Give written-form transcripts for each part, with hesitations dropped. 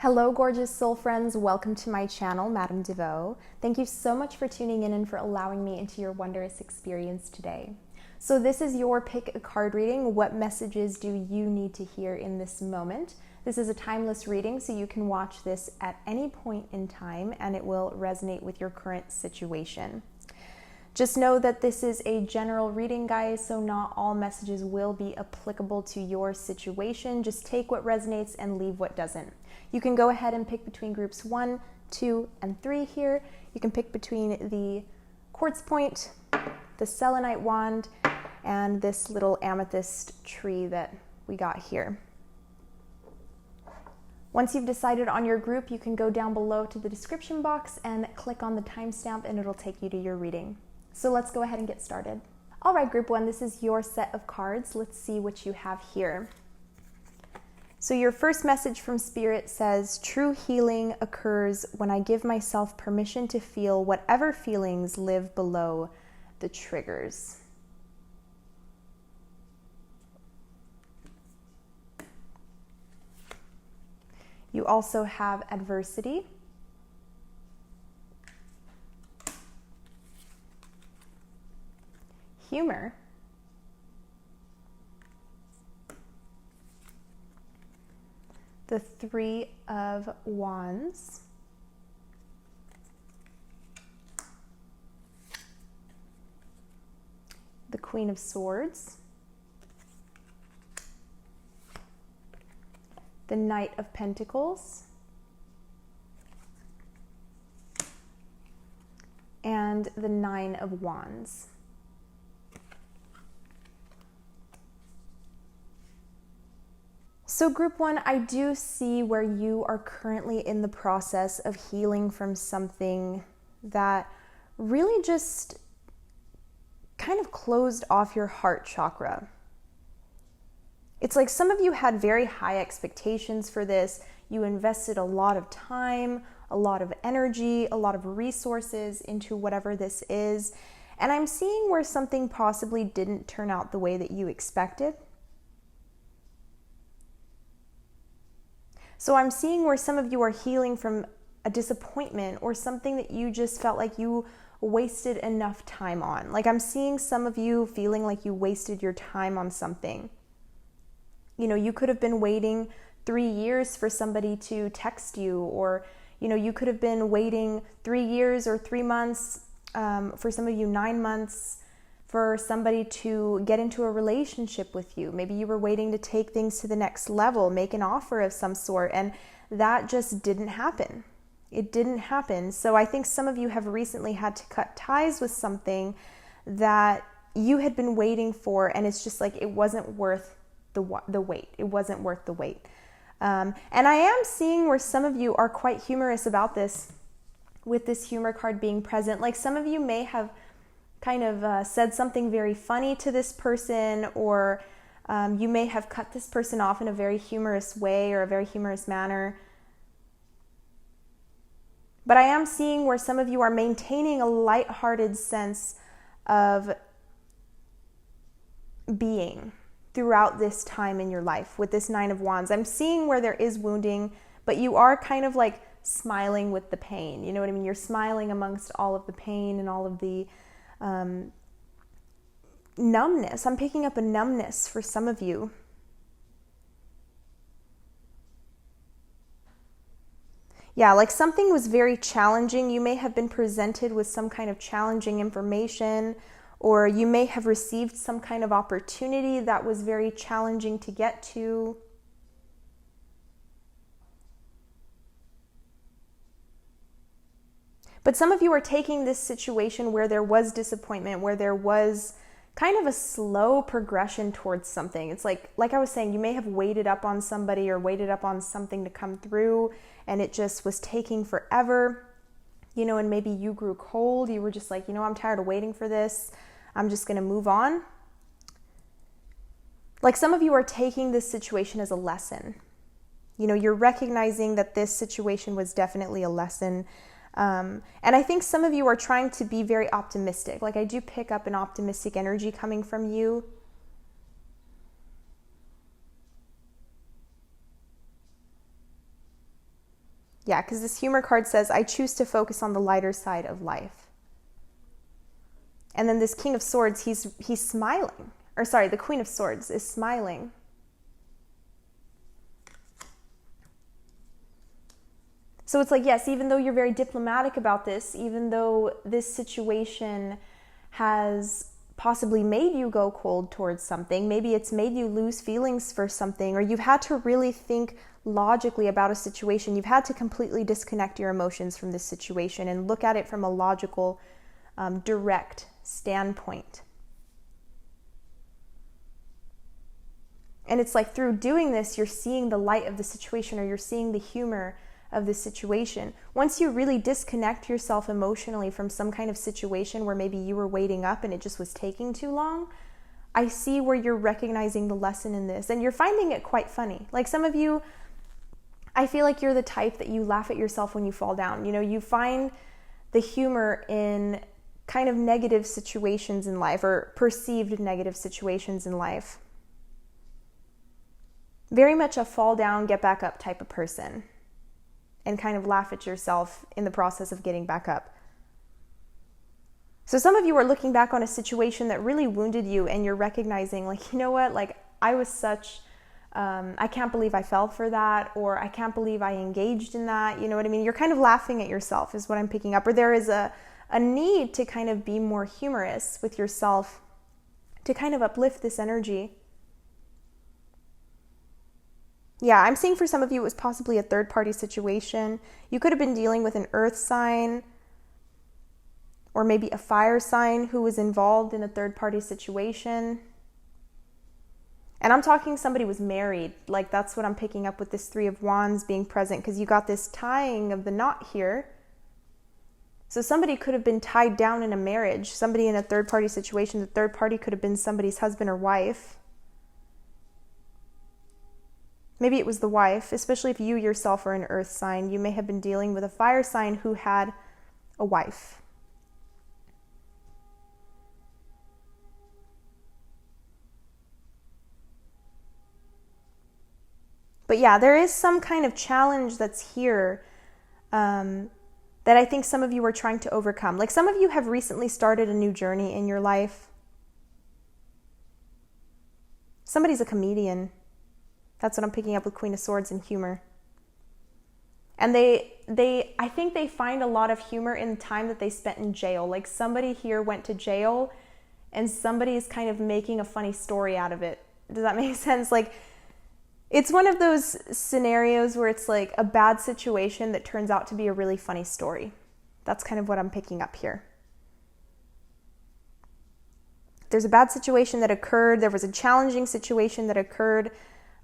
Hello, gorgeous soul friends. Welcome to my channel, Hannah DeVaux. Thank you so much for tuning in and for allowing me into your wondrous experience today. So this is your pick a card reading. What messages do you need to hear in this moment? This is a timeless reading, so you can watch this at any point in time and it will resonate with your current situation. Just know that this is a general reading, guys, so not all messages will be applicable to your situation. Just take what resonates and leave what doesn't. You can go ahead and pick between groups 1, 2, and 3 here. You can pick between the quartz point, the selenite wand, and this little amethyst tree that we got here. Once you've decided on your group, you can go down below to the description box and click on the timestamp and it'll take you to your reading. So let's go ahead and get started. All right, group 1, this is your set of cards. Let's see what you have here. So your first message from Spirit says, true healing occurs when I give myself permission to feel whatever feelings live below the triggers. You also have adversity. Humor. The Three of Wands. The Queen of Swords. The Knight of Pentacles. And the Nine of Wands. So group 1, I do see where you are currently in the process of healing from something that really just kind of closed off your heart chakra. It's like some of you had very high expectations for this. You invested a lot of time, a lot of energy, a lot of resources into whatever this is. And I'm seeing where something possibly didn't turn out the way that you expected. So I'm seeing where some of you are healing from a disappointment or something that you just felt like you wasted enough time on. Like I'm seeing some of you feeling like you wasted your time on something. You know, you could have been waiting 3 years for somebody to text you, or, you know, you could have been waiting 3 years or 3 months, for some of you 9 months, for somebody to get into a relationship with you. Maybe you were waiting to take things to the next level, make an offer of some sort, and that just didn't happen. It didn't happen. So I think some of you have recently had to cut ties with something that you had been waiting for, and it's just like it wasn't worth the wait. It wasn't worth the wait. And I am seeing where some of you are quite humorous about this, with this humor card being present. Like some of you may have kind of said something very funny to this person, or you may have cut this person off in a very humorous way or a very humorous manner. But I am seeing where some of you are maintaining a lighthearted sense of being throughout this time in your life with this Nine of Wands. I'm seeing where there is wounding, but you are kind of like smiling with the pain. You know what I mean? You're smiling amongst all of the pain and all of the numbness. I'm picking up a numbness for some of you. Yeah, like something was very challenging. You may have been presented with some kind of challenging information, or you may have received some kind of opportunity that was very challenging to get to. But some of you are taking this situation where there was disappointment, where there was kind of a slow progression towards something. It's like I was saying, you may have waited up on somebody or waited up on something to come through, and it just was taking forever, you know, and maybe you grew cold. You were just like, you know, I'm tired of waiting for this. I'm just going to move on. Like some of you are taking this situation as a lesson. You know, you're recognizing that this situation was definitely a lesson. And I think some of you are trying to be very optimistic. Like I do pick up an optimistic energy coming from you. Yeah, because this humor card says, I choose to focus on the lighter side of life. And then this King of Swords, he's smiling. Or sorry, the Queen of Swords is smiling. So it's like, yes, even though you're very diplomatic about this, even though this situation has possibly made you go cold towards something, maybe it's made you lose feelings for something, or you've had to really think logically about a situation. You've had to completely disconnect your emotions from this situation and look at it from a logical, direct standpoint. And it's like through doing this, you're seeing the light of the situation, or you're seeing the humor of the situation. Once you really disconnect yourself emotionally from some kind of situation where maybe you were waiting up and it just was taking too long, I see where you're recognizing the lesson in this, and you're finding it quite funny. Like some of you, I feel like you're the type that you laugh at yourself when you fall down. You know, you find the humor in kind of negative situations in life, or perceived negative situations in life. Very much a fall down, get back up type of person, and kind of laugh at yourself in the process of getting back up. So some of you are looking back on a situation that really wounded you, and you're recognizing, like, you know what, like I was such, I can't believe I fell for that, or I can't believe I engaged in that. You know what I mean? You're kind of laughing at yourself is what I'm picking up. Or there is a need to kind of be more humorous with yourself, to kind of uplift this energy. Yeah, I'm seeing for some of you it was possibly a third-party situation. You could have been dealing with an earth sign, or maybe a fire sign who was involved in a third-party situation. And I'm talking somebody was married. Like that's what I'm picking up with this Three of Wands being present, because you got this tying of the knot here. So somebody could have been tied down in a marriage, somebody in a third-party situation. The third party could have been somebody's husband or wife. Maybe it was the wife, especially if you yourself are an earth sign. You may have been dealing with a fire sign who had a wife. But yeah, there is some kind of challenge that's here that I think some of you are trying to overcome. Like some of you have recently started a new journey in your life. Somebody's a comedian. That's what I'm picking up with Queen of Swords and humor. And I think they find a lot of humor in the time that they spent in jail. Like somebody here went to jail and somebody is kind of making a funny story out of it. Does that make sense? Like it's one of those scenarios where it's like a bad situation that turns out to be a really funny story. That's kind of what I'm picking up here. There's a bad situation that occurred. There was a challenging situation that occurred.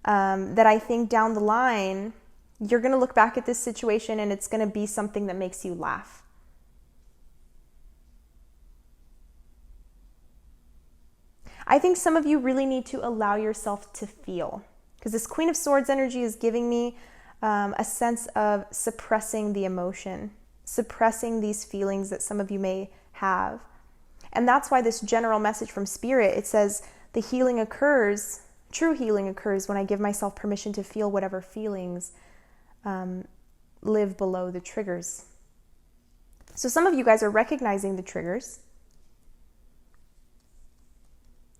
That I think down the line, you're going to look back at this situation and it's going to be something that makes you laugh. I think some of you really need to allow yourself to feel, because this Queen of Swords energy is giving me a sense of suppressing the emotion, suppressing these feelings that some of you may have. And that's why this general message from Spirit, it says the healing occurs. True healing occurs when I give myself permission to feel whatever feelings live below the triggers. So some of you guys are recognizing the triggers.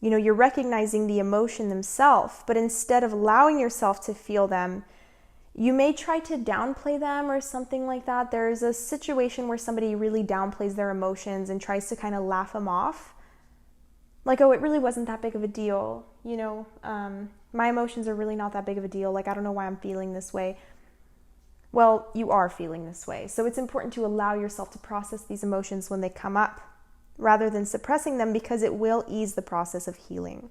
You know, you're recognizing the emotion themselves, but instead of allowing yourself to feel them, you may try to downplay them or something like that. There's a situation where somebody really downplays their emotions and tries to kind of laugh them off. Like, oh, it really wasn't that big of a deal, you know, my emotions are really not that big of a deal. Like, I don't know why I'm feeling this way. Well, you are feeling this way. So it's important to allow yourself to process these emotions when they come up, rather than suppressing them, because it will ease the process of healing.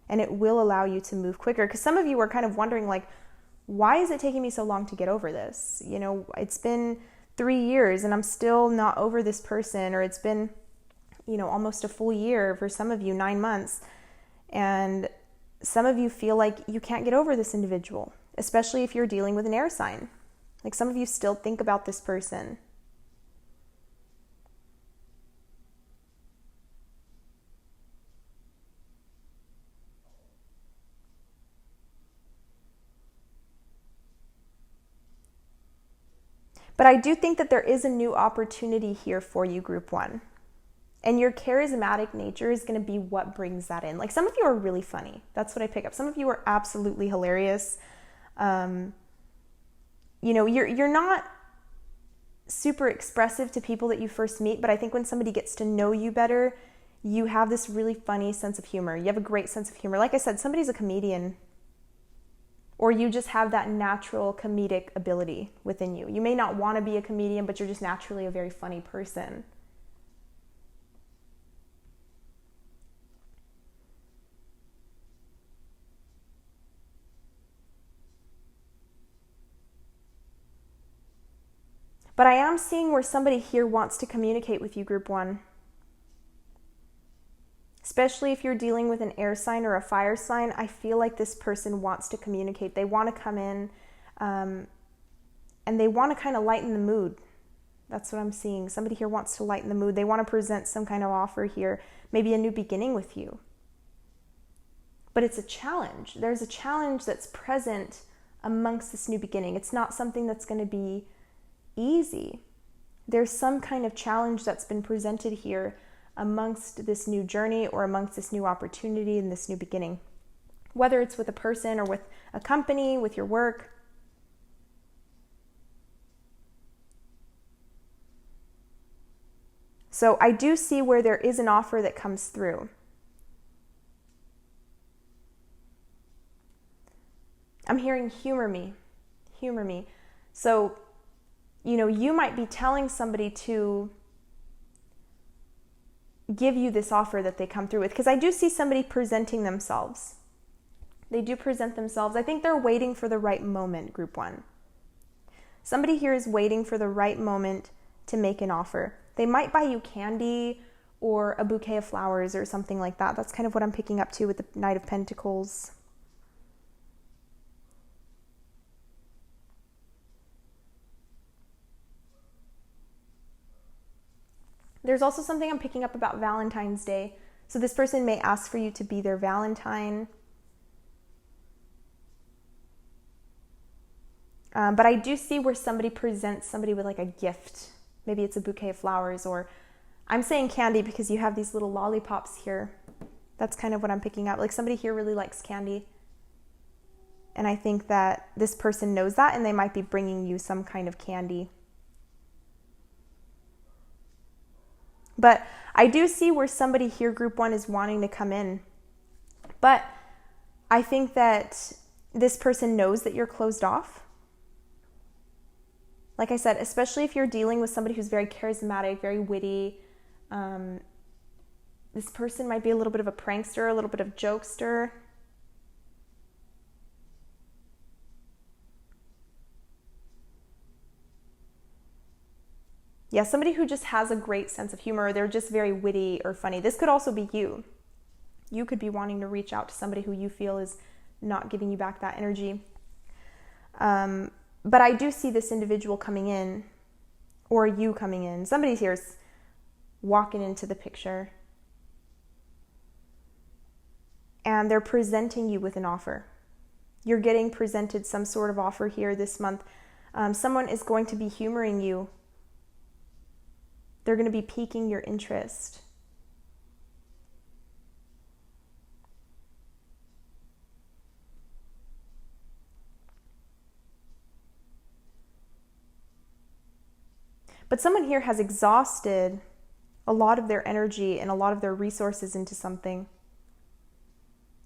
And it will allow you to move quicker. Because some of you are kind of wondering, like, why is it taking me so long to get over this? You know, it's been 3 years and I'm still not over this person, or it's been, you know, almost a full year for some of you, 9 months. And some of you feel like you can't get over this individual, especially if you're dealing with an air sign. Like some of you still think about this person. But I do think that there is a new opportunity here for you, Group 1. And your charismatic nature is going to be what brings that in. Like, some of you are really funny. That's what I pick up. Some of you are absolutely hilarious. You know, you're not super expressive to people that you first meet, but I think when somebody gets to know you better, you have this really funny sense of humor. You have a great sense of humor. Like I said, somebody's a comedian, or you just have that natural comedic ability within you. You may not want to be a comedian, but you're just naturally a very funny person. But I am seeing where somebody here wants to communicate with you, Group 1. Especially if you're dealing with an air sign or a fire sign, I feel like this person wants to communicate. They want to come in and they want to kind of lighten the mood. That's what I'm seeing. Somebody here wants to lighten the mood. They want to present some kind of offer here, maybe a new beginning with you. But it's a challenge. There's a challenge that's present amongst this new beginning. It's not something that's going to be easy. There's some kind of challenge that's been presented here amongst this new journey or amongst this new opportunity and this new beginning. Whether it's with a person or with a company, with your work. So I do see where there is an offer that comes through. I'm hearing humor me. Humor me. So, you know, you might be telling somebody to give you this offer that they come through with, because I do see somebody presenting themselves. They do present themselves. I think they're waiting for the right moment, Group 1. Somebody here is waiting for the right moment to make an offer. They might buy you candy or a bouquet of flowers or something like that. That's kind of what I'm picking up to with the Knight of Pentacles. There's also something I'm picking up about Valentine's Day. So this person may ask for you to be their Valentine. But I do see where somebody presents somebody with like a gift. Maybe it's a bouquet of flowers, or I'm saying candy because you have these little lollipops here. That's kind of what I'm picking up. Like, somebody here really likes candy. And I think that this person knows that, and they might be bringing you some kind of candy. But I do see where somebody here, Group 1, is wanting to come in. But I think that this person knows that you're closed off. Like I said, especially if you're dealing with somebody who's very charismatic, very witty. This person might be a little bit of a prankster, a little bit of jokester. Yeah, somebody who just has a great sense of humor. They're just very witty or funny. This could also be you. You could be wanting to reach out to somebody who you feel is not giving you back that energy. But I do see this individual coming in, or you coming in. Somebody here's walking into the picture. And they're presenting you with an offer. You're getting presented some sort of offer here this month. Someone is going to be humoring you. They're going to be piquing your interest. But someone here has exhausted a lot of their energy and a lot of their resources into something.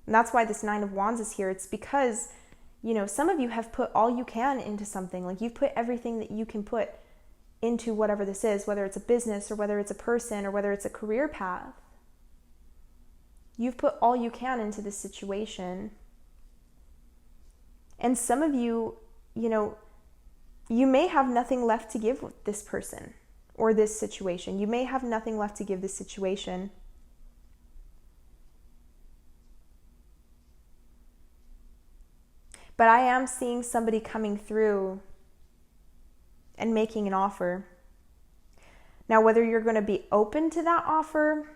And that's why this 9 of Wands is here. It's because, you know, some of you have put all you can into something. Like, you've put everything that you can put into whatever this is, whether it's a business or whether it's a person or whether it's a career path. You've put all you can into this situation. And some of you, you know, you may have nothing left to give with this person or this situation. You may have nothing left to give this situation. But I am seeing somebody coming through and making an offer. Now, whether you're going to be open to that offer,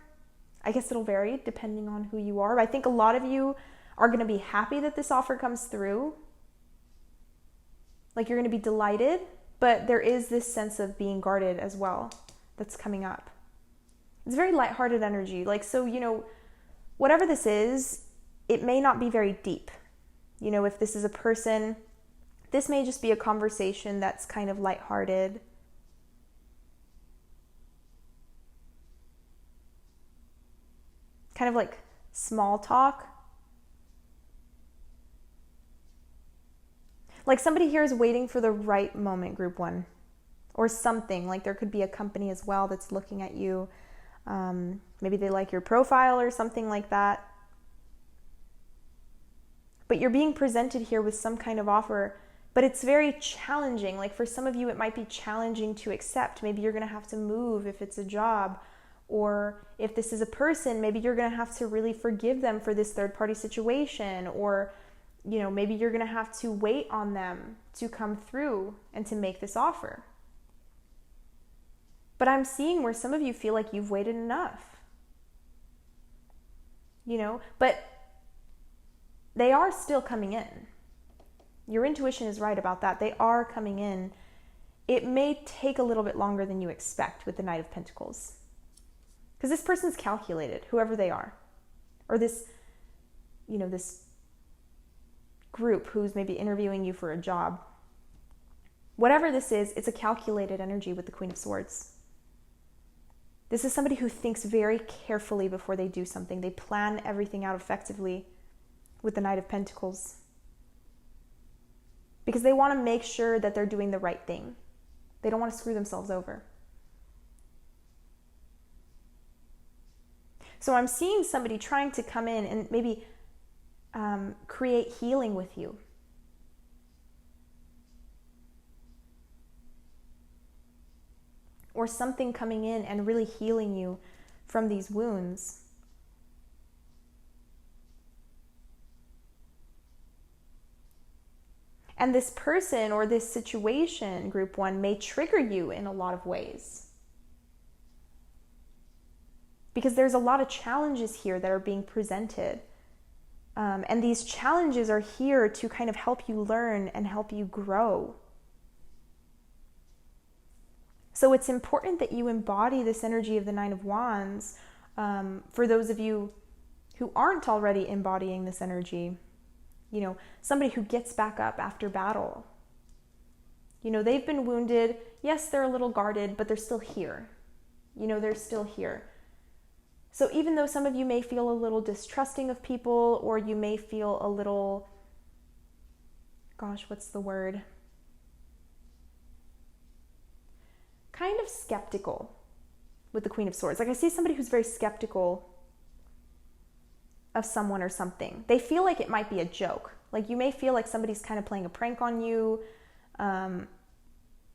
I guess it'll vary depending on who you are. I think a lot of you are going to be happy that this offer comes through. Like, you're going to be delighted, but there is this sense of being guarded as well that's coming up. It's very lighthearted energy. Like, so, you know, whatever this is, it may not be very deep. You know, if this is a person, this may just be a conversation that's kind of lighthearted. Kind of like small talk. Like somebody here is waiting for the right moment, group one, or something. Like there could be a company as well that's looking at you. Maybe they like your profile or something like that. But you're being presented here with some kind of offer, but it's very challenging. Like for some of you, it might be challenging to accept. Maybe you're going to have to move if it's a job, or if this is a person, maybe you're going to have to really forgive them for this third-party situation, or you know, maybe you're going to have to wait on them to come through and to make this offer. But I'm seeing where some of you feel like you've waited enough. You know, but they are still coming in. Your intuition is right about that. They are coming in. It may take a little bit longer than you expect with the Knight of Pentacles. Because this person's calculated, whoever they are. Or this, you know, this group who's maybe interviewing you for a job. Whatever this is, it's a calculated energy with the Queen of Swords. This is somebody who thinks very carefully before they do something. They plan everything out effectively with the Knight of Pentacles. Because they want to make sure that they're doing the right thing. They don't want to screw themselves over. So I'm seeing somebody trying to come in and maybe create healing with you. Or something coming in and really healing you from these wounds. And this person or this situation, group one, may trigger you in a lot of ways. Because there's a lot of challenges here that are being presented. And these challenges are here to kind of help you learn and help you grow. So it's important that you embody this energy of the Nine of Wands. For those of you who aren't already embodying this energy, you know, somebody who gets back up after battle. You know, they've been wounded. Yes, they're a little guarded, but they're still here. You know, they're still here. So even though some of you may feel a little distrusting of people, or you may feel a little, gosh, what's the word? Kind of skeptical with the Queen of Swords. Like I see somebody who's very skeptical of someone or something. They feel like it might be a joke. Like you may feel like somebody's kind of playing a prank on you,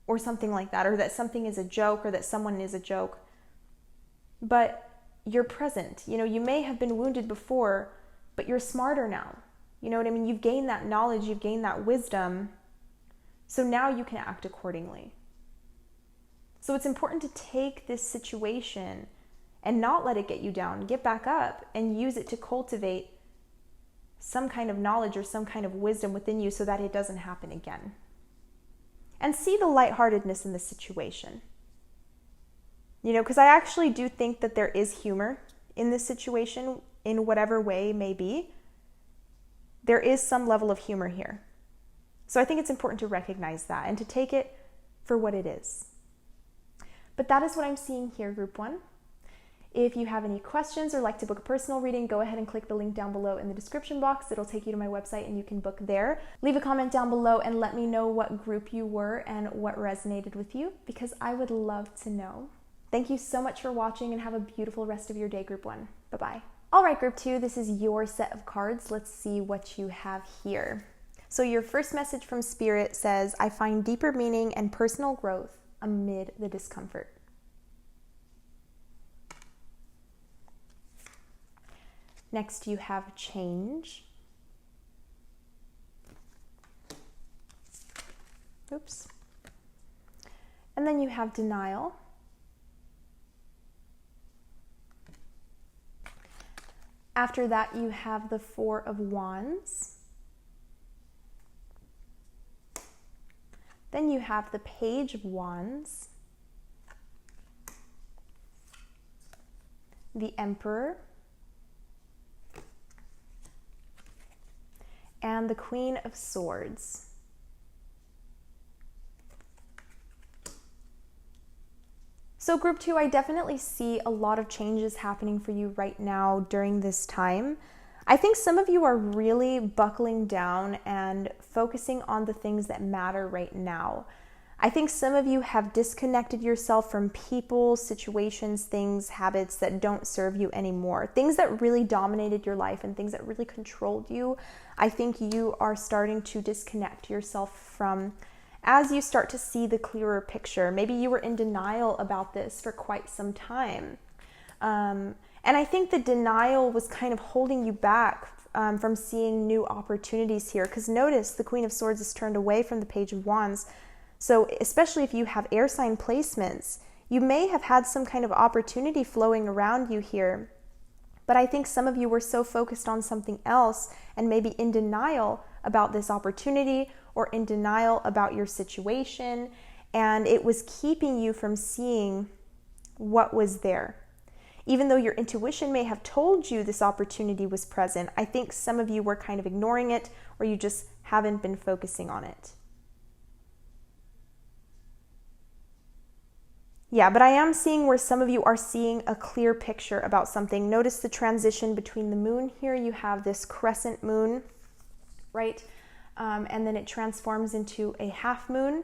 or something like that, or that something is a joke, or that someone is a joke. But you're present. You know, you may have been wounded before, but you're smarter now. You know what I mean? You've gained that knowledge, you've gained that wisdom. So now you can act accordingly. So it's important to take this situation and not let it get you down. Get back up and use it to cultivate some kind of knowledge or some kind of wisdom within you so that it doesn't happen again. And see the lightheartedness in this situation. You know, because I actually do think that there is humor in this situation, in whatever way it may be. There is some level of humor here. So I think it's important to recognize that and to take it for what it is. But that is what I'm seeing here, group one. If you have any questions or like to book a personal reading, go ahead and click the link down below in the description box. It'll take you to my website and you can book there. Leave a comment down below and let me know what group you were and what resonated with you, because I would love to know. Thank you so much for watching and have a beautiful rest of your day, group one. Bye-bye. All right, group two, this is your set of cards. Let's see what you have here. So your first message from Spirit says, I find deeper meaning and personal growth amid the discomfort. Next, you have change. Oops. And then you have denial. After that, you have the Four of Wands, Then you have the Page of Wands, the Emperor, and the Queen of Swords. So group 2, I definitely see a lot of changes happening for you right now during this time. I think some of you are really buckling down and focusing on the things that matter right now. I think some of you have disconnected yourself from people, situations, things, habits that don't serve you anymore. Things that really dominated your life and things that really controlled you. I think you are starting to disconnect yourself from as you start to see the clearer picture. Maybe you were in denial about this for quite some time. And I think the denial was kind of holding you back from seeing new opportunities here. Because notice the Queen of Swords is turned away from the Page of Wands. So especially if you have air sign placements, you may have had some kind of opportunity flowing around you here. But I think some of you were so focused on something else and maybe in denial about this opportunity or in denial about your situation, and it was keeping you from seeing what was there. Even though your intuition may have told you this opportunity was present, I think some of you were kind of ignoring it, or you just haven't been focusing on it. Yeah, but I am seeing where some of you are seeing a clear picture about something. Notice the transition between the moon here. You have this crescent moon, right? And then it transforms into a half moon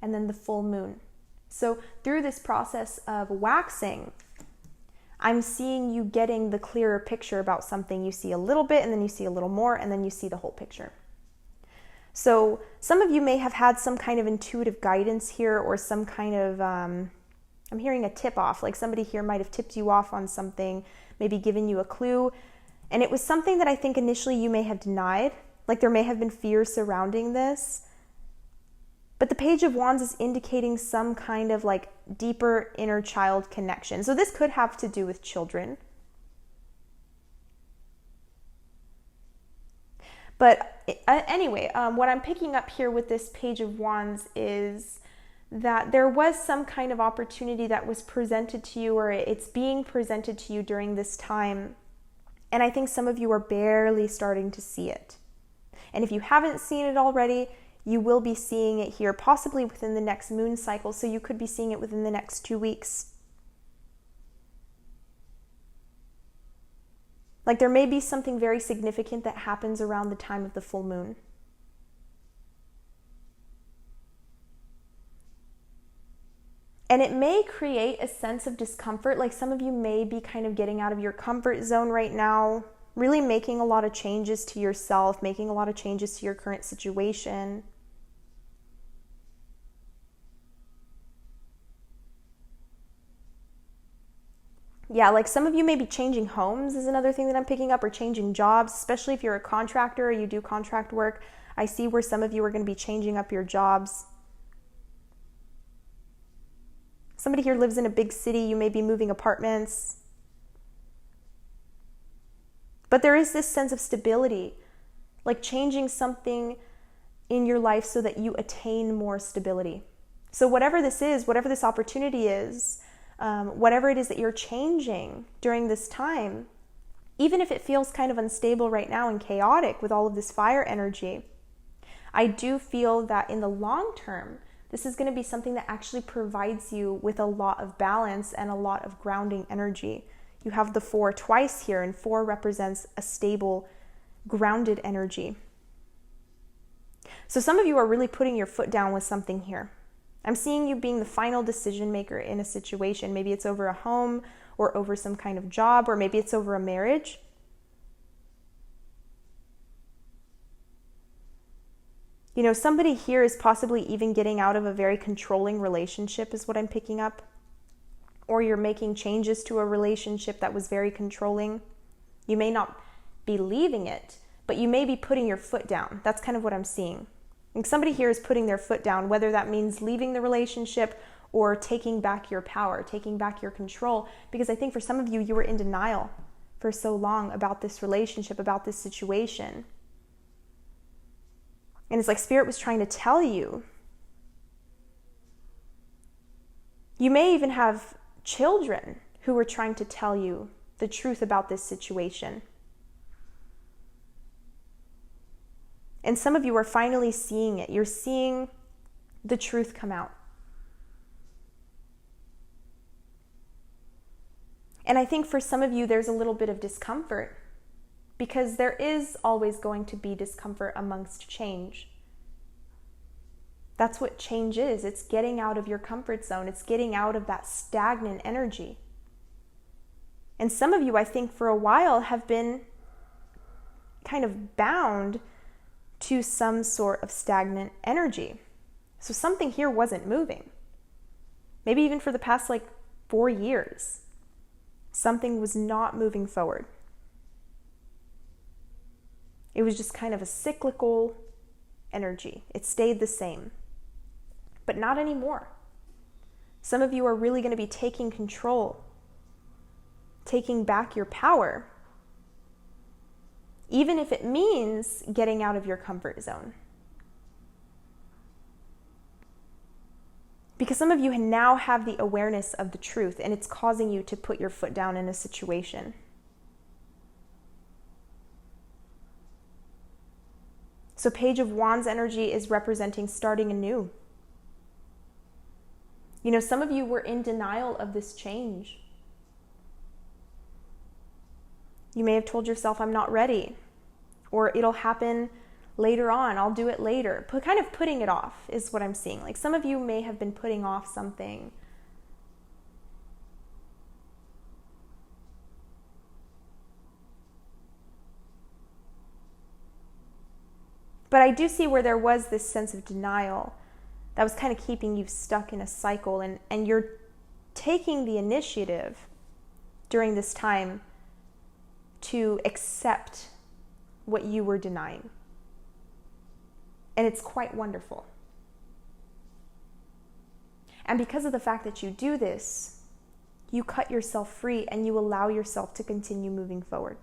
and then the full moon. So through this process of waxing, I'm seeing you getting the clearer picture about something. You see a little bit and then you see a little more and then you see the whole picture. So some of you may have had some kind of intuitive guidance here or some kind of, I'm hearing a tip off, like somebody here might have tipped you off on something, maybe given you a clue. And it was something that I think initially you may have denied. Like there may have been fear surrounding this. But the Page of Wands is indicating some kind of like deeper inner child connection. So this could have to do with children. But anyway, what I'm picking up here with this Page of Wands is that there was some kind of opportunity that was presented to you, or it's being presented to you during this time. And I think some of you are barely starting to see it. And if you haven't seen it already, you will be seeing it here, possibly within the next moon cycle. So you could be seeing it within the next 2 weeks. Like there may be something very significant that happens around the time of the full moon. And it may create a sense of discomfort. Like some of you may be kind of getting out of your comfort zone right now, really making a lot of changes to yourself, making a lot of changes to your current situation. Yeah, like some of you may be changing homes is another thing that I'm picking up, or changing jobs, especially if you're a contractor or you do contract work. I see where some of you are going to be changing up your jobs. Somebody here lives in a big city, you may be moving apartments. But there is this sense of stability, like changing something in your life so that you attain more stability. So whatever this is, whatever this opportunity is, whatever it is that you're changing during this time, even if it feels kind of unstable right now and chaotic with all of this fire energy, I do feel that in the long term, this is going to be something that actually provides you with a lot of balance and a lot of grounding energy. You have the 4 twice here, and 4 represents a stable, grounded energy. So some of you are really putting your foot down with something here. I'm seeing you being the final decision maker in a situation. Maybe it's over a home or over some kind of job, or maybe it's over a marriage. You know, somebody here is possibly even getting out of a very controlling relationship is what I'm picking up. Or you're making changes to a relationship that was very controlling. You may not be leaving it, but you may be putting your foot down. That's kind of what I'm seeing. And somebody here is putting their foot down, whether that means leaving the relationship or taking back your power, taking back your control. Because I think for some of you, you were in denial for so long about this relationship, about this situation. And it's like Spirit was trying to tell you You may even have children who are trying to tell you the truth about this situation. And some of you are finally seeing it. You're seeing the truth come out. And I think for some of you, there's a little bit of discomfort because there is always going to be discomfort amongst change. That's what change is. It's getting out of your comfort zone. It's getting out of that stagnant energy. And some of you, I think, for a while have been kind of bound to some sort of stagnant energy. So something here wasn't moving. Maybe even for the past 4 years, something was not moving forward. It was just kind of a cyclical energy. It stayed the same. But not anymore. Some of you are really going to be taking control, taking back your power, even if it means getting out of your comfort zone. Because some of you now have the awareness of the truth, and it's causing you to put your foot down in a situation. So Page of Wands energy is representing starting anew. Some of you were in denial of this change. You may have told yourself, I'm not ready, or it'll happen later on, I'll do it later. Kind of putting it off is what I'm seeing. Some of you may have been putting off something. But I do see where there was this sense of denial that was kind of keeping you stuck in a cycle, and you're taking the initiative during this time to accept what you were denying. And it's quite wonderful. And because of the fact that you do this, you cut yourself free and you allow yourself to continue moving forward.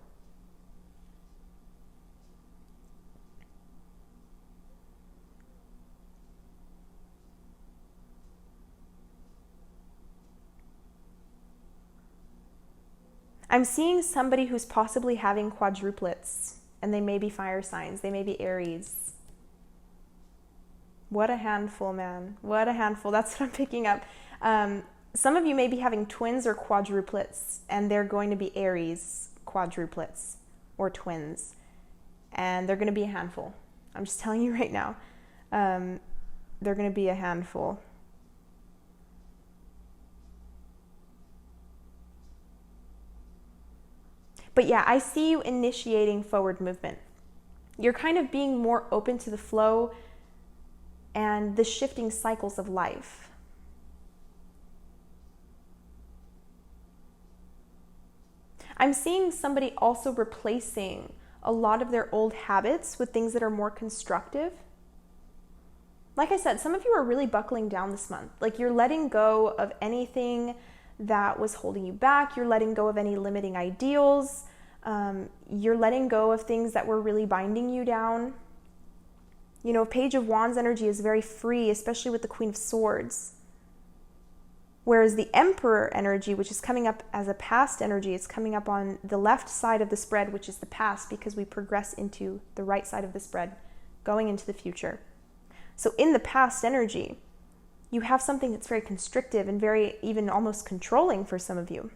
I'm seeing somebody who's possibly having quadruplets, and they may be fire signs, they may be Aries. What a handful, man. What a handful. That's what I'm picking up. Some of you may be having twins or quadruplets, and they're going to be Aries quadruplets or twins, and they're going to be a handful. I'm just telling you right now. They're going to be a handful. But yeah, I see you initiating forward movement. You're kind of being more open to the flow and the shifting cycles of life. I'm seeing somebody also replacing a lot of their old habits with things that are more constructive. Like I said, some of you are really buckling down this month. You're letting go of anything that was holding you back. You're letting go of any limiting ideals. You're letting go of things that were really binding you down. Page of Wands energy is very free, especially with the Queen of Swords. Whereas the Emperor energy, which is coming up as a past energy, is coming up on the left side of the spread, which is the past, because we progress into the right side of the spread, going into the future. So in the past energy, you have something that's very constrictive and very even almost controlling for some of you.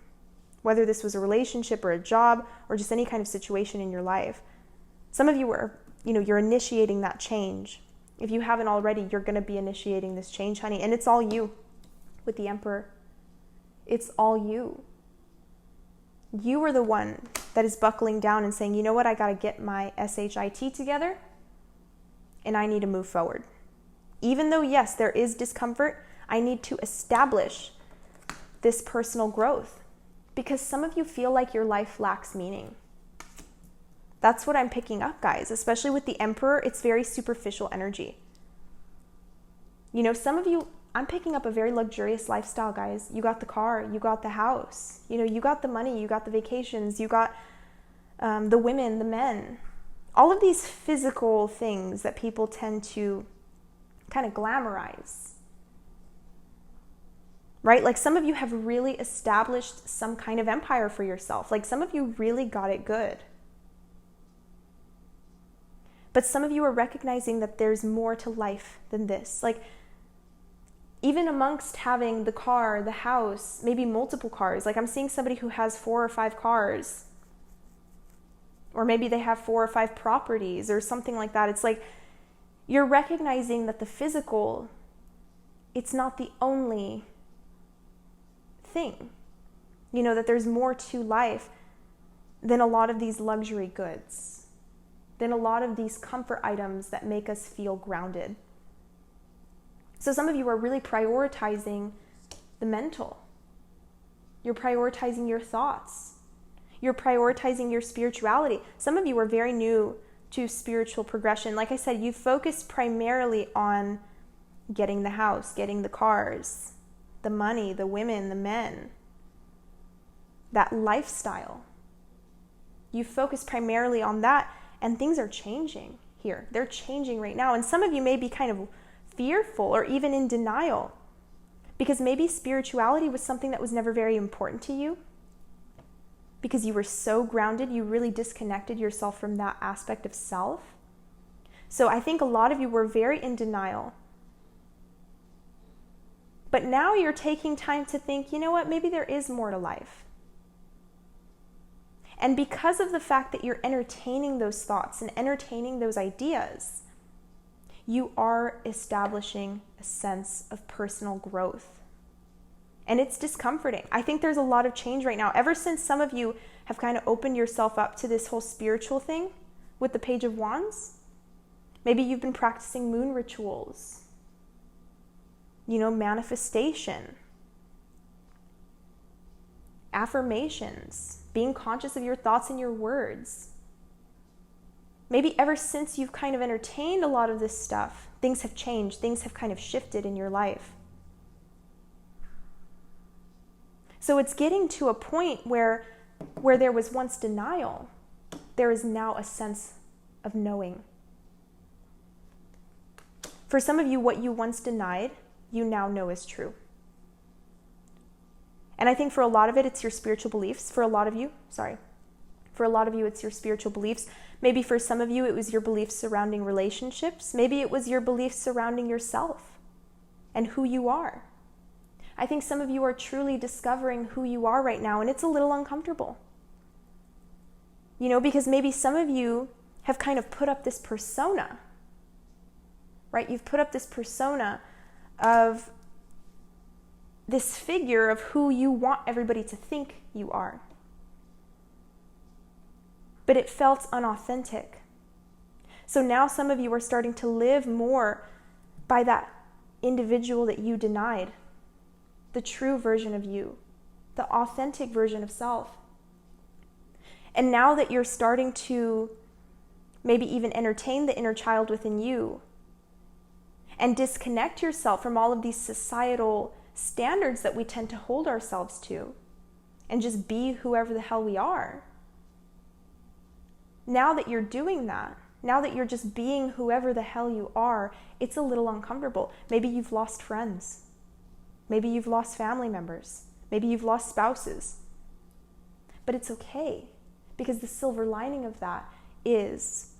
Whether this was a relationship or a job or just any kind of situation in your life. Some of you are, you're initiating that change. If you haven't already, you're going to be initiating this change, honey. And it's all you with the Emperor. It's all you. You are the one that is buckling down and saying, you know what, I got to get my SHIT together and I need to move forward. Even though, yes, there is discomfort, I need to establish this personal growth. Because some of you feel like your life lacks meaning. That's what I'm picking up, guys. Especially with the Emperor, it's very superficial energy. Some of you, I'm picking up a very luxurious lifestyle, guys. You got the car, you got the house, you got the money, you got the vacations, you got the women, the men. All of these physical things that people tend to kind of glamorize. right? Like some of you have really established some kind of empire for yourself. Like some of you really got it good. But some of you are recognizing that there's more to life than this. Like even amongst having the car, the house, maybe multiple cars, like I'm seeing somebody who has 4 or 5 cars, or maybe they have 4 or 5 properties or something like that. It's like you're recognizing that the physical, it's not the only thing. You know, that there's more to life than a lot of these luxury goods, than a lot of these comfort items that make us feel grounded. So some of you are really prioritizing the mental. You're prioritizing your thoughts. You're prioritizing your spirituality. Some of you are very new to spiritual progression. Like I said, you focus primarily on getting the house, getting the cars, the money, the women, the men, that lifestyle. You focus primarily on that, and things are changing here. They're changing right now. And some of you may be kind of fearful or even in denial because maybe spirituality was something that was never very important to you. Because you were so grounded, you really disconnected yourself from that aspect of self. So I think a lot of you were very in denial. But now you're taking time to think, you know what, maybe there is more to life. And because of the fact that you're entertaining those thoughts and entertaining those ideas, you are establishing a sense of personal growth. And it's discomforting. I think there's a lot of change right now. Ever since some of you have kind of opened yourself up to this whole spiritual thing with the Page of Wands, maybe you've been practicing moon rituals, you know, manifestation, affirmations, being conscious of your thoughts and your words. Maybe ever since you've kind of entertained a lot of this stuff, things have changed, things have kind of shifted in your life. So it's getting to a point where there was once denial, there is now a sense of knowing. For some of you, what you once denied, you now know is true. And I think for a lot of it, it's your spiritual beliefs. For a lot of you, it's your spiritual beliefs. Maybe for some of you, it was your beliefs surrounding relationships. Maybe it was your beliefs surrounding yourself and who you are. I think some of you are truly discovering who you are right now, and it's a little uncomfortable. You know, because maybe some of you have kind of put up this persona, right? You've put up this persona of this figure of who you want everybody to think you are. But it felt unauthentic. So now some of you are starting to live more by that individual that you denied. The true version of you, the authentic version of self. And now that you're starting to maybe even entertain the inner child within you and disconnect yourself from all of these societal standards that we tend to hold ourselves to and just be whoever the hell we are. Now that you're doing that, now that you're just being whoever the hell you are, it's a little uncomfortable. Maybe you've lost friends. Maybe you've lost family members. Maybe you've lost spouses. But it's okay, because the silver lining of that is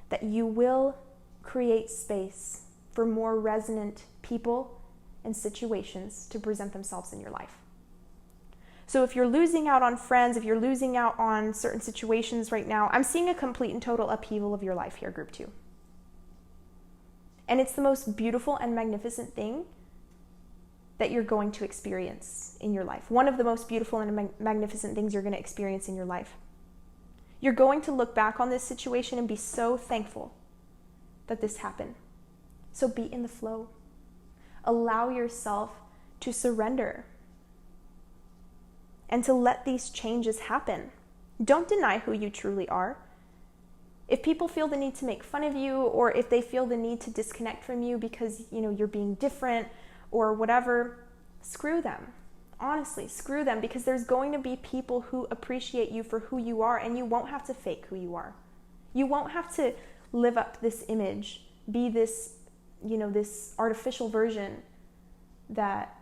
that you will create space for more resonant people and situations to present themselves in your life. So if you're losing out on friends, if you're losing out on certain situations right now, I'm seeing a complete and total upheaval of your life here, group 2. And it's the most beautiful and magnificent thing that you're going to experience in your life. One of the most beautiful and magnificent things you're going to experience in your life. You're going to look back on this situation and be so thankful that this happened. So be in the flow. Allow yourself to surrender and to let these changes happen. Don't deny who you truly are. If people feel the need to make fun of you, or if they feel the need to disconnect from you because, you know, you're being different or whatever, screw them. Honestly, screw them, because there's going to be people who appreciate you for who you are, and you won't have to fake who you are. You won't have to live up this image, be this, you know, this artificial version that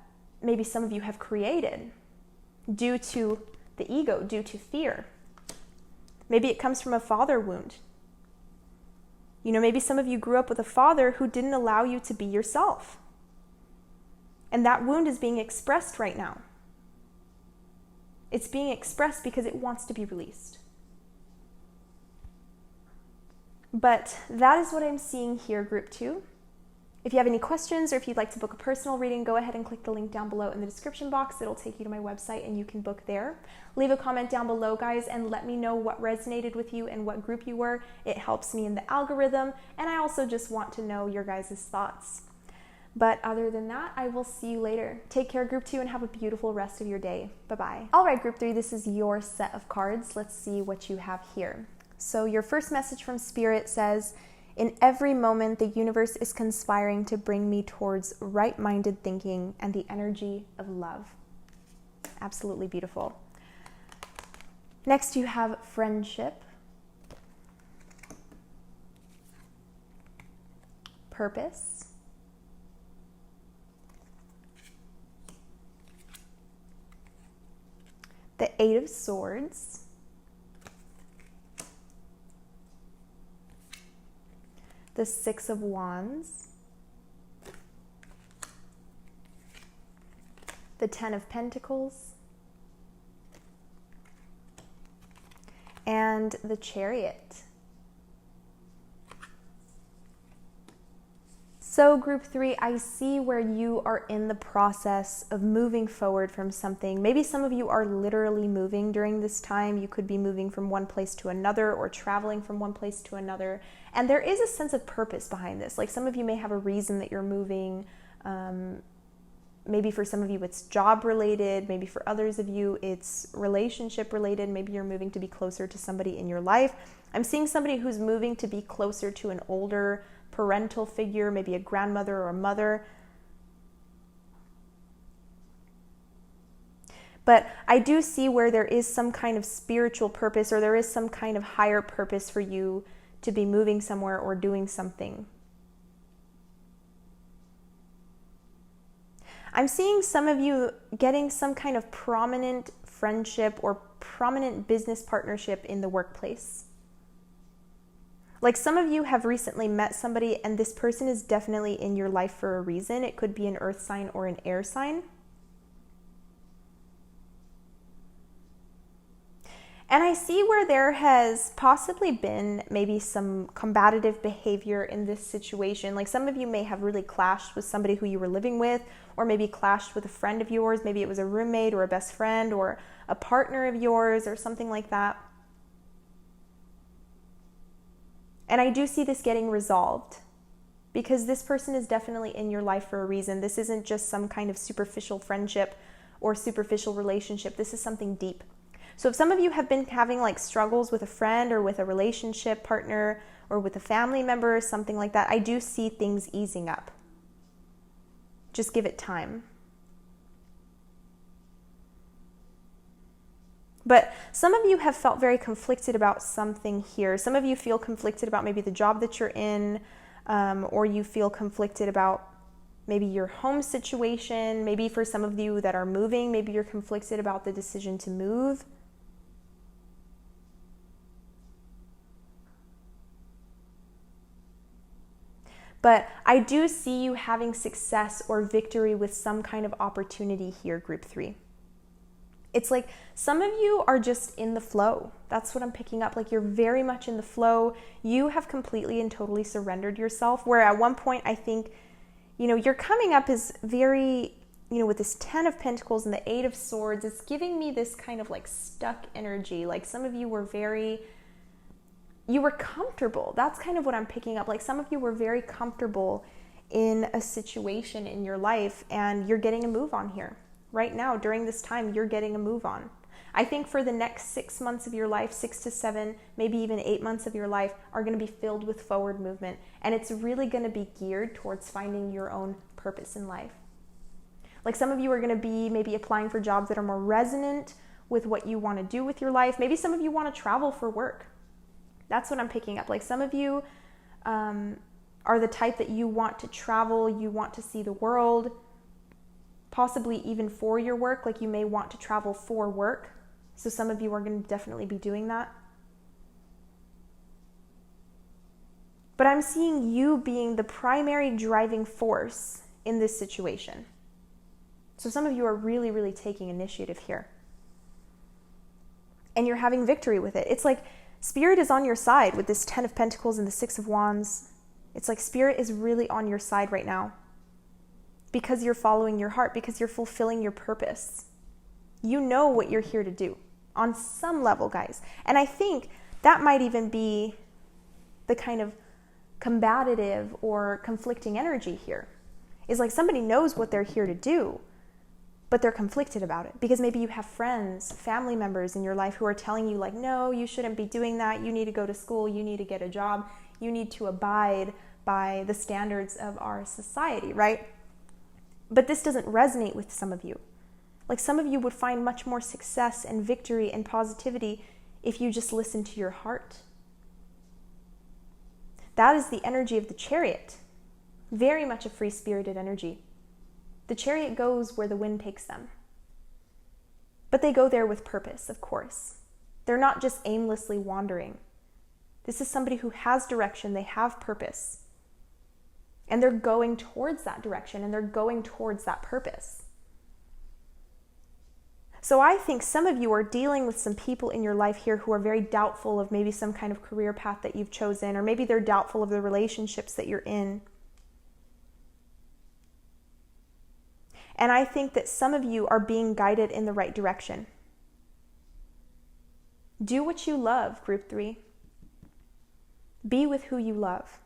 maybe some of you have created due to the ego, due to fear. Maybe it comes from a father wound. Maybe some of you grew up with a father who didn't allow you to be yourself. And that wound is being expressed right now. It's being expressed because it wants to be released. But that is what I'm seeing here, group 2. If you have any questions or if you'd like to book a personal reading, go ahead and click the link down below in the description box. It'll take you to my website and you can book there. Leave a comment down below, guys, and let me know what resonated with you and what group you were. It helps me in the algorithm, and I also just want to know your guys' thoughts. But other than that, I will see you later. Take care, group 2, and have a beautiful rest of your day. Bye-bye. All right, group 3, this is your set of cards. Let's see what you have here. So your first message from Spirit says, in every moment, the universe is conspiring to bring me towards right-minded thinking and the energy of love. Absolutely beautiful. Next, you have friendship, purpose, the 8 of Swords, the 6 of Wands, the 10 of Pentacles, and the Chariot. So group 3, I see where you are in the process of moving forward from something. Maybe some of you are literally moving during this time. You could be moving from one place to another or traveling from one place to another. And there is a sense of purpose behind this. Like some of you may have a reason that you're moving. Maybe for some of you it's job related. Maybe for others of you it's relationship related. Maybe you're moving to be closer to somebody in your life. I'm seeing somebody who's moving to be closer to an older parental figure, maybe a grandmother or a mother. But I do see where there is some kind of spiritual purpose, or there is some kind of higher purpose for you to be moving somewhere or doing something. I'm seeing some of you getting some kind of prominent friendship or prominent business partnership in the workplace. Like some of you have recently met somebody and this person is definitely in your life for a reason. It could be an earth sign or an air sign. And I see where there has possibly been maybe some combative behavior in this situation. Like some of you may have really clashed with somebody who you were living with, or maybe clashed with a friend of yours. Maybe it was a roommate or a best friend or a partner of yours or something like that. And I do see this getting resolved because this person is definitely in your life for a reason. This isn't just some kind of superficial friendship or superficial relationship. This is something deep. So if some of you have been having like struggles with a friend or with a relationship partner or with a family member or something like that, I do see things easing up. Just give it time. But some of you have felt very conflicted about something here. Some of you feel conflicted about maybe the job that you're in, or you feel conflicted about maybe your home situation. Maybe for some of you that are moving, maybe you're conflicted about the decision to move. But I do see you having success or victory with some kind of opportunity here, group 3. It's like some of you are just in the flow. That's what I'm picking up. Like you're very much in the flow. You have completely and totally surrendered yourself. Where at one point, I think, you're coming up as very, with this 10 of Pentacles and the 8 of Swords, it's giving me this kind of like stuck energy. Like some of you were you were comfortable. That's kind of what I'm picking up. Like some of you were very comfortable in a situation in your life and you're getting a move on here. Right now, during this time, you're getting a move on. I think for the next 6 months of your life, 6 to 7, maybe even 8 months of your life are going to be filled with forward movement. And it's really going to be geared towards finding your own purpose in life. Like some of you are going to be maybe applying for jobs that are more resonant with what you want to do with your life. Maybe some of you want to travel for work. That's what I'm picking up. Like some of you are the type that you want to travel, you want to see the world. possibly even for your work. Like you may want to travel for work. So some of you are going to definitely be doing that. But I'm seeing you being the primary driving force in this situation. So some of you are really, really taking initiative here. And you're having victory with it. It's like Spirit is on your side with this 10 of Pentacles and the 6 of Wands. It's like Spirit is really on your side right now because you're following your heart, because you're fulfilling your purpose. You know what you're here to do on some level, guys. And I think that might even be the kind of combative or conflicting energy here. Is like somebody knows what they're here to do, but they're conflicted about it because maybe you have friends, family members in your life who are telling you like, no, you shouldn't be doing that. You need to go to school. You need to get a job. You need to abide by the standards of our society, right? But this doesn't resonate with some of you. Like some of you would find much more success and victory and positivity if you just listen to your heart. That is the energy of the Chariot. Very much a free-spirited energy. The Chariot goes where the wind takes them. But they go there with purpose, of course. They're not just aimlessly wandering. This is somebody who has direction, they have purpose. And they're going towards that direction, and they're going towards that purpose. So I think some of you are dealing with some people in your life here who are very doubtful of maybe some kind of career path that you've chosen, or maybe they're doubtful of the relationships that you're in. And I think that some of you are being guided in the right direction. Do what you love, Group 3. Be with who you love.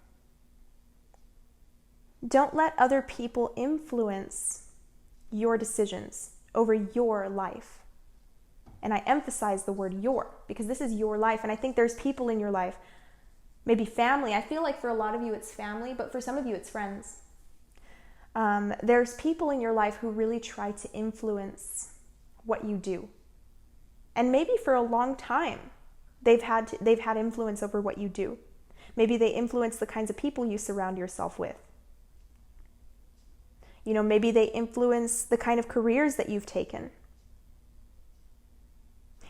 Don't let other people influence your decisions over your life. And I emphasize the word your, because this is your life. And I think there's people in your life, maybe family. I feel like for a lot of you it's family, but for some of you it's friends. There's people in your life who really try to influence what you do. And maybe for a long time, they've had influence over what you do. Maybe they influence the kinds of people you surround yourself with. You know, maybe they influence the kind of careers that you've taken.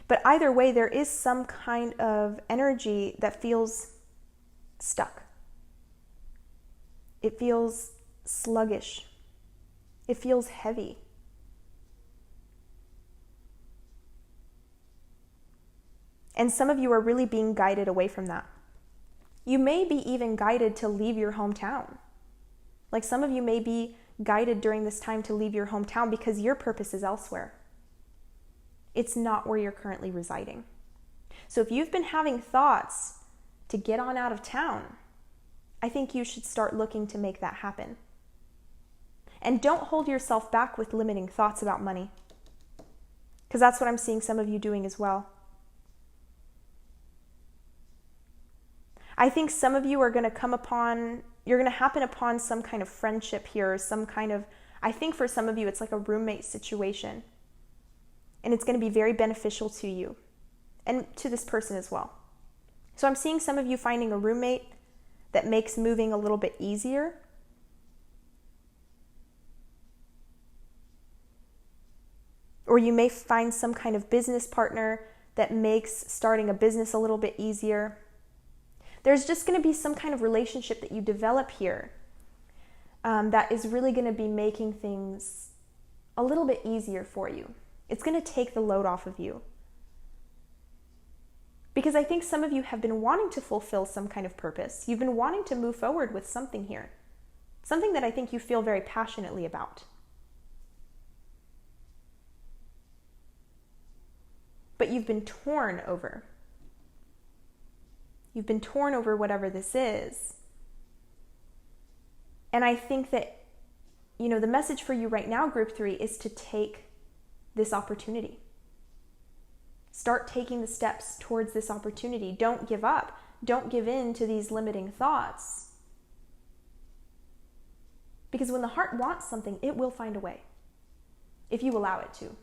But either way, there is some kind of energy that feels stuck. It feels sluggish. It feels heavy. And some of you are really being guided away from that. You may be even guided to leave your hometown. Like some of you may be guided during this time to leave your hometown because your purpose is elsewhere. It's not where you're currently residing. So if you've been having thoughts to get on out of town, I think you should start looking to make that happen. And don't hold yourself back with limiting thoughts about money, because that's what I'm seeing some of you doing as well. I think some of you are going to you're going to happen upon some kind of friendship here, or some kind of, I think for some of you, it's like a roommate situation. And it's going to be very beneficial to you and to this person as well. So I'm seeing some of you finding a roommate that makes moving a little bit easier. Or you may find some kind of business partner that makes starting a business a little bit easier. There's just going to be some kind of relationship that you develop here that is really going to be making things a little bit easier for you. It's going to take the load off of you. Because I think some of you have been wanting to fulfill some kind of purpose. You've been wanting to move forward with something here. Something that I think you feel very passionately about. But you've been torn over. You've been torn over whatever this is. And I think that, you know, the message for you right now, Group 3, is to take this opportunity. Start taking the steps towards this opportunity. Don't give up. Don't give in to these limiting thoughts. Because when the heart wants something, it will find a way, if you allow it to.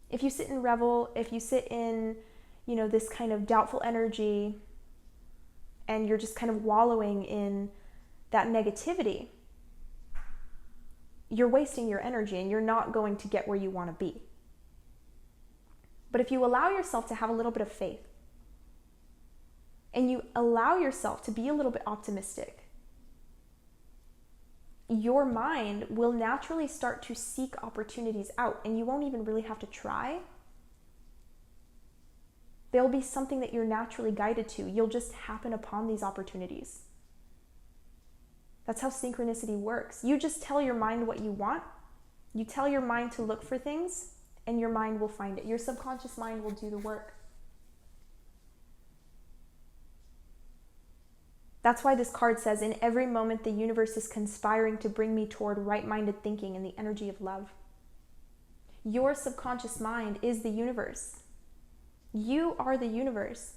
If you sit and revel, if you sit in, you know, this kind of doubtful energy, and you're just kind of wallowing in that negativity, you're wasting your energy and you're not going to get where you want to be. But if you allow yourself to have a little bit of faith and you allow yourself to be a little bit optimistic, your mind will naturally start to seek opportunities out, and you won't even really have to try. There'll be something that you're naturally guided to. You'll just happen upon these opportunities. That's how synchronicity works. You just tell your mind what you want. You tell your mind to look for things, and your mind will find it. Your subconscious mind will do the work. That's why this card says, in every moment the universe is conspiring to bring me toward right-minded thinking and the energy of love. Your subconscious mind is the universe. You are the universe.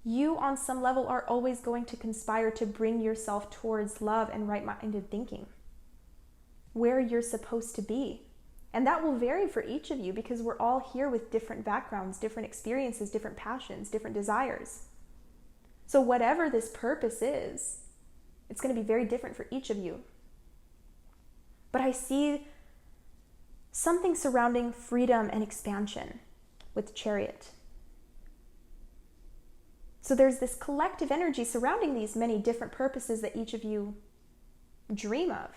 You, on some level, are always going to conspire to bring yourself towards love and right-minded thinking, where you're supposed to be. And that will vary for each of you, because we're all here with different backgrounds, different experiences, different passions, different desires. So whatever this purpose is, it's going to be very different for each of you. But I see something surrounding freedom and expansion with Chariot. So there's this collective energy surrounding these many different purposes that each of you dream of.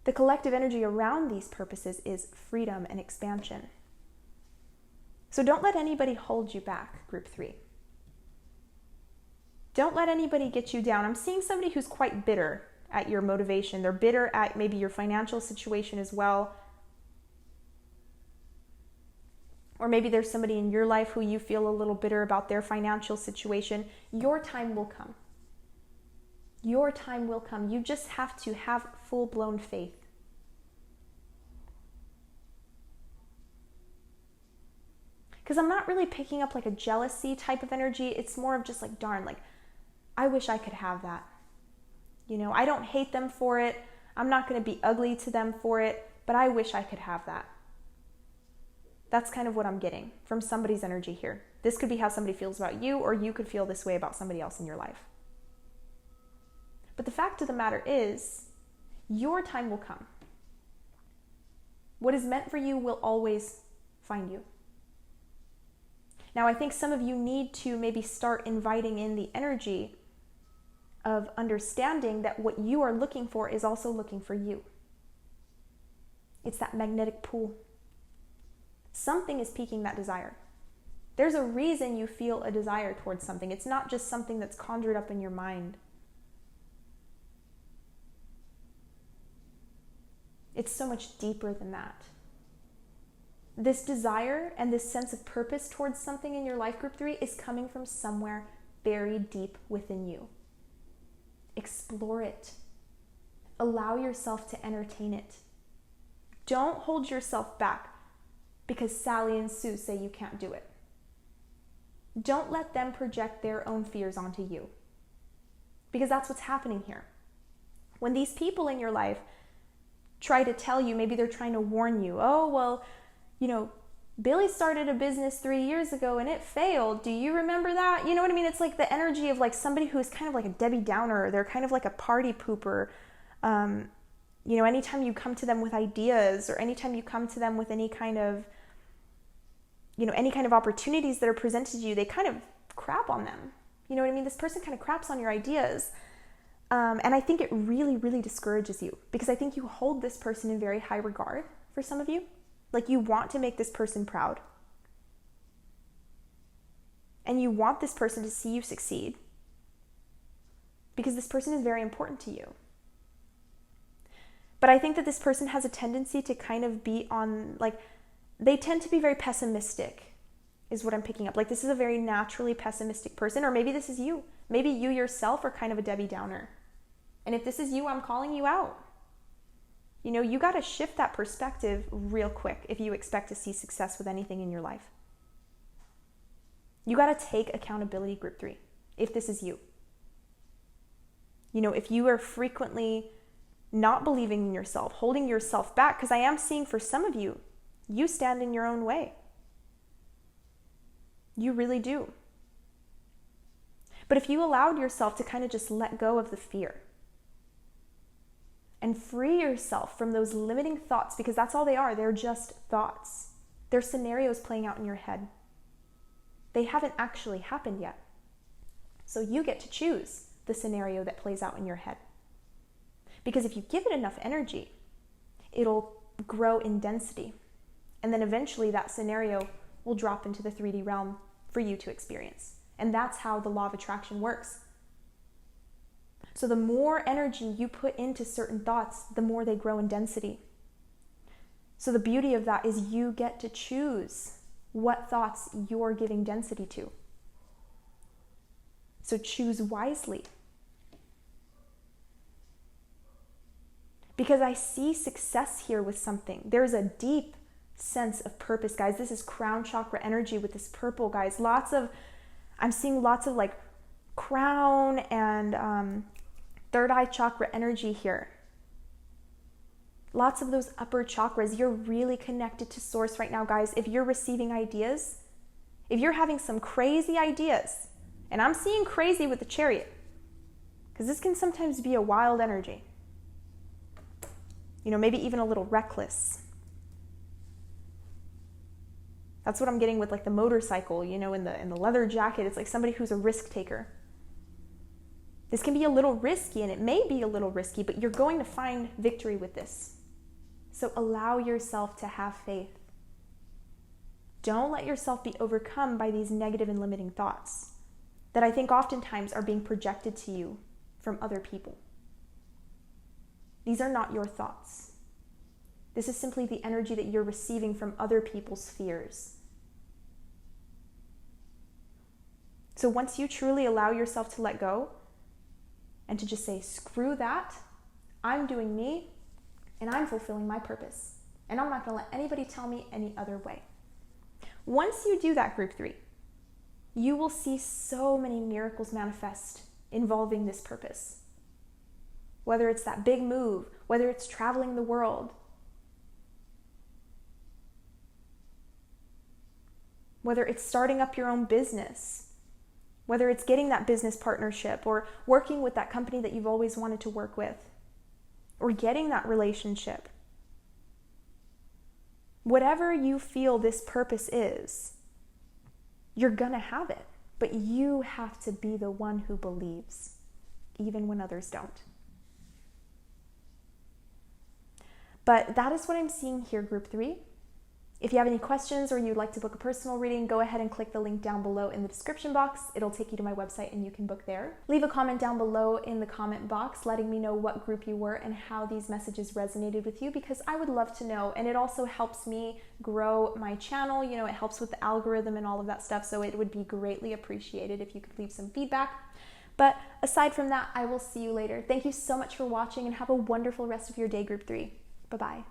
The collective energy around these purposes is freedom and expansion. So don't let anybody hold you back, group 3. Don't let anybody get you down. I'm seeing somebody who's quite bitter at your motivation. They're bitter at maybe your financial situation as well. Or maybe there's somebody in your life who you feel a little bitter about their financial situation. Your time will come. Your time will come. You just have to have full-blown faith. Because I'm not really picking up like a jealousy type of energy. It's more of just like, darn, like, I wish I could have that. You know, I don't hate them for it. I'm not going to be ugly to them for it, but I wish I could have that. That's kind of what I'm getting from somebody's energy here. This could be how somebody feels about you, or you could feel this way about somebody else in your life. But the fact of the matter is, your time will come. What is meant for you will always find you. Now, I think some of you need to maybe start inviting in the energy of understanding that what you are looking for is also looking for you. It's that magnetic pull. Something is piquing that desire. There's a reason you feel a desire towards something. It's not just something that's conjured up in your mind. It's so much deeper than that. This desire and this sense of purpose towards something in your life, group 3, is coming from somewhere buried deep within you. Explore it. Allow yourself to entertain it. Don't hold yourself back because Sally and Sue say you can't do it. Don't let them project their own fears onto you, because that's what's happening here. When these people in your life try to tell you, maybe they're trying to warn you, oh, well, you know, Billy started a business 3 years ago and it failed. Do you remember that? You know what I mean? It's like the energy of like somebody who's kind of like a Debbie Downer. They're kind of like a party pooper. You know, anytime you come to them with ideas, or anytime you come to them with any kind of, you know, any kind of opportunities that are presented to you, they kind of crap on them. You know what I mean? This person kind of craps on your ideas. And I think it really, really discourages you, because I think you hold this person in very high regard for some of you. Like, you want to make this person proud. And you want this person to see you succeed, because this person is very important to you. But I think that this person has a tendency to kind of be on, like, they tend to be very pessimistic, is what I'm picking up. Like, this is a very naturally pessimistic person, or maybe this is you. Maybe you yourself are kind of a Debbie Downer. And if this is you, I'm calling you out. You know, you got to shift that perspective real quick if you expect to see success with anything in your life. You got to take accountability, group 3, if this is you. You know, if you are frequently not believing in yourself, holding yourself back, because I am seeing for some of you, you stand in your own way. You really do. But if you allowed yourself to kind of just let go of the fear, and free yourself from those limiting thoughts, because that's all they are. They're just thoughts. They're scenarios playing out in your head. They haven't actually happened yet. So you get to choose the scenario that plays out in your head. Because if you give it enough energy, it'll grow in density. And then eventually that scenario will drop into the 3D realm for you to experience. And that's how the law of attraction works. So the more energy you put into certain thoughts, the more they grow in density. So the beauty of that is you get to choose what thoughts you're giving density to. So choose wisely. Because I see success here with something. There's a deep sense of purpose, guys. This is crown chakra energy with this purple, guys. I'm seeing lots of like crown and third eye chakra energy here. Lots of those upper chakras. You're really connected to source right now, guys. If you're receiving ideas, if you're having some crazy ideas, and I'm seeing crazy with the Chariot, because this can sometimes be a wild energy. You know, maybe even a little reckless. That's what I'm getting with like the motorcycle, you know, in the leather jacket. It's like somebody who's a risk taker. This can be a little risky, and it may be a little risky, but you're going to find victory with this. So allow yourself to have faith. Don't let yourself be overcome by these negative and limiting thoughts that I think oftentimes are being projected to you from other people. These are not your thoughts. This is simply the energy that you're receiving from other people's fears. So once you truly allow yourself to let go and to just say, screw that, I'm doing me and I'm fulfilling my purpose. And I'm not going to let anybody tell me any other way. Once you do that, group 3, you will see so many miracles manifest involving this purpose. Whether it's that big move, whether it's traveling the world, whether it's starting up your own business, whether it's getting that business partnership or working with that company that you've always wanted to work with, or getting that relationship. Whatever you feel this purpose is, you're gonna have it, but you have to be the one who believes, even when others don't. But that is what I'm seeing here, group 3. If you have any questions or you'd like to book a personal reading, go ahead and click the link down below in the description box. It'll take you to my website and you can book there. Leave a comment down below in the comment box letting me know what group you were and how these messages resonated with you, because I would love to know, and it also helps me grow my channel. You know, it helps with the algorithm and all of that stuff, so it would be greatly appreciated if you could leave some feedback. But aside from that, I will see you later. Thank you so much for watching and have a wonderful rest of your day, group 3. Bye-bye.